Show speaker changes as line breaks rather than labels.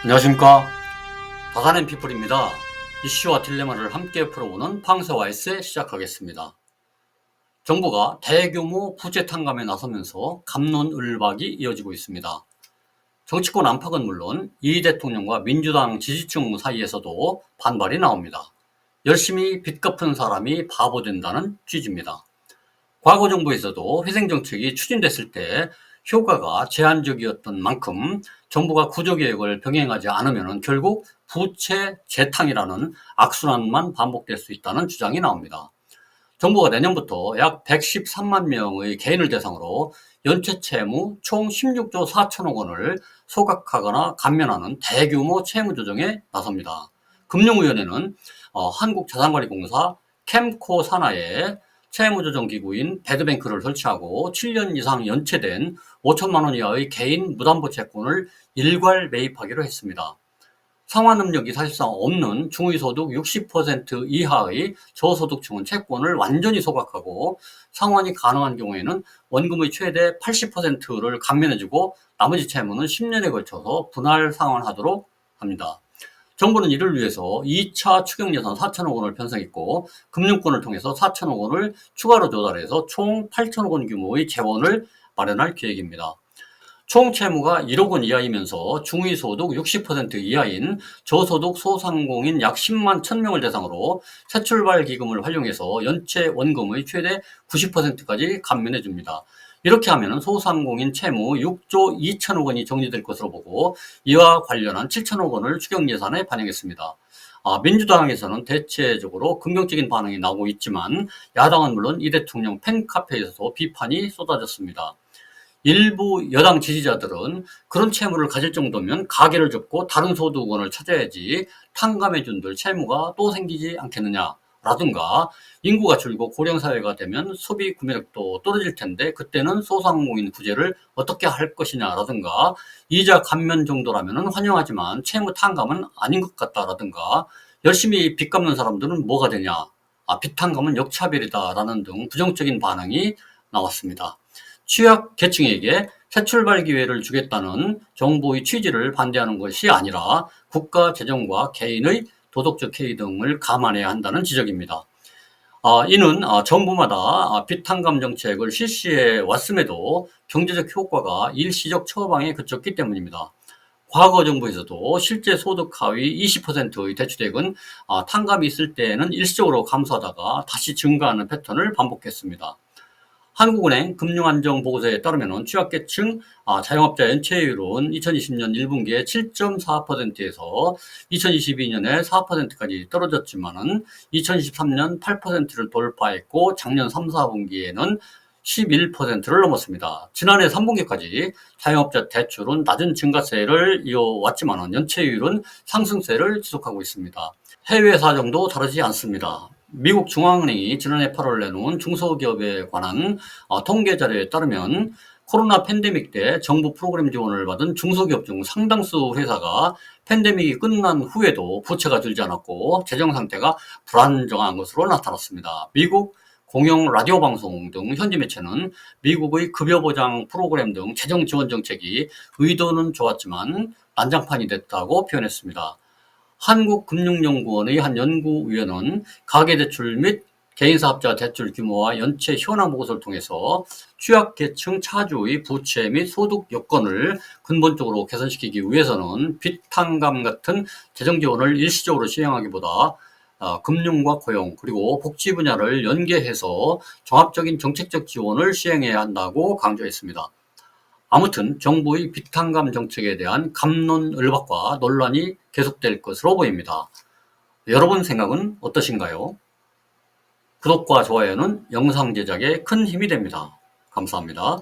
안녕하십니까. 다산앤피플입니다. 이슈와 딜레마를 함께 풀어보는 팡세와이스 시작하겠습니다. 정부가 대규모 부채 탕감에 나서면서 갑론을박이 이어지고 있습니다. 정치권 안팎은 물론 이 대통령과 민주당 지지층 사이에서도 반발이 나옵니다. 열심히 빚 갚은 사람이 바보 된다는 취지입니다. 과거 정부에서도 회생정책이 추진됐을 때 효과가 제한적이었던 만큼 정부가 구조개혁을 병행하지 않으면 결국 부채 재탕이라는 악순환만 반복될 수 있다는 주장이 나옵니다. 정부가 내년부터 약 113만 명의 개인을 대상으로 연체 채무 총 16조 4천억 원을 소각하거나 감면하는 대규모 채무 조정에 나섭니다. 금융위원회는 한국자산관리공사 캠코 산하에 채무조정기구인 배드뱅크를 설치하고 7년 이상 연체된 5천만 원 이하의 개인 무담보 채권을 일괄 매입하기로 했습니다. 상환 능력이 사실상 없는 중위소득 60% 이하의 저소득층은 채권을 완전히 소각하고 상환이 가능한 경우에는 원금의 최대 80%를 감면해주고 나머지 채무는 10년에 걸쳐서 분할 상환하도록 합니다. 정부는 이를 위해서 2차 추경 예산 4천억 원을 편성했고 금융권을 통해서 4천억 원을 추가로 조달해서 총 8천억 원 규모의 재원을 마련할 계획입니다. 총 채무가 1억 원 이하이면서 중위소득 60% 이하인 저소득 소상공인 약 10만 1,000명을 대상으로 새출발 기금을 활용해서 연체 원금의 최대 90%까지 감면해 줍니다. 이렇게 하면 소상공인 채무 6조 2천억 원이 정리될 것으로 보고 이와 관련한 7천억 원을 추경 예산에 반영했습니다. 민주당에서는 대체적으로 긍정적인 반응이 나오고 있지만 야당은 물론 이 대통령 팬카페에서도 비판이 쏟아졌습니다. 일부 여당 지지자들은 그런 채무를 가질 정도면 가게를 접고 다른 소득원을 찾아야지 탕감해 준들 채무가 또 생기지 않겠느냐 라든가 인구가 줄고 고령사회가 되면 소비 구매력도 떨어질 텐데 그때는 소상공인 구제를 어떻게 할 것이냐 라든가 이자 감면 정도라면 환영하지만 채무 탕감은 아닌 것 같다 라든가 열심히 빚 갚는 사람들은 뭐가 되냐 빚 탕감은 역차별이다 라는 등 부정적인 반응이 나왔습니다. 취약 계층에게 새 출발 기회를 주겠다는 정부의 취지를 반대하는 것이 아니라 국가 재정과 개인의 도덕적 해이 등을 감안해야 한다는 지적입니다. 이는 정부마다 빚 탕감 정책을 실시해 왔음에도 경제적 효과가 일시적 처방에 그쳤기 때문입니다. 과거 정부에서도 실제 소득 하위 20%의 대출액은 탕감이 있을 때에는 일시적으로 감소하다가 다시 증가하는 패턴을 반복했습니다. 한국은행 금융안정보고서에 따르면 취약계층 자영업자 연체율은 2020년 1분기에 7.4%에서 2022년에 4%까지 떨어졌지만은 2023년 8%를 돌파했고 작년 3, 4분기에는 11%를 넘었습니다. 지난해 3분기까지 자영업자 대출은 낮은 증가세를 이어왔지만 연체율은 상승세를 지속하고 있습니다. 해외 사정도 다르지 않습니다. 미국 중앙은행이 지난해 8월 내놓은 중소기업에 관한 통계 자료에 따르면 코로나 팬데믹 때 정부 프로그램 지원을 받은 중소기업 중 상당수 회사가 팬데믹이 끝난 후에도 부채가 줄지 않았고 재정 상태가 불안정한 것으로 나타났습니다. 미국 공영 라디오 방송 등 현지 매체는 미국의 급여 보장 프로그램 등 재정 지원 정책이 의도는 좋았지만 난장판이 됐다고 표현했습니다. 한국금융연구원의 한 연구위원은 가계대출 및 개인사업자 대출 규모와 연체 현황 보고서를 통해서 취약계층 차주의 부채 및 소득 여건을 근본적으로 개선시키기 위해서는 빚 탕감 같은 재정 지원을 일시적으로 시행하기보다 금융과 고용 그리고 복지 분야를 연계해서 종합적인 정책적 지원을 시행해야 한다고 강조했습니다. 아무튼 정부의 빚 탕감 정책에 대한 갑론을박과 논란이 계속될 것으로 보입니다. 여러분 생각은 어떠신가요? 구독과 좋아요는 영상 제작에 큰 힘이 됩니다. 감사합니다.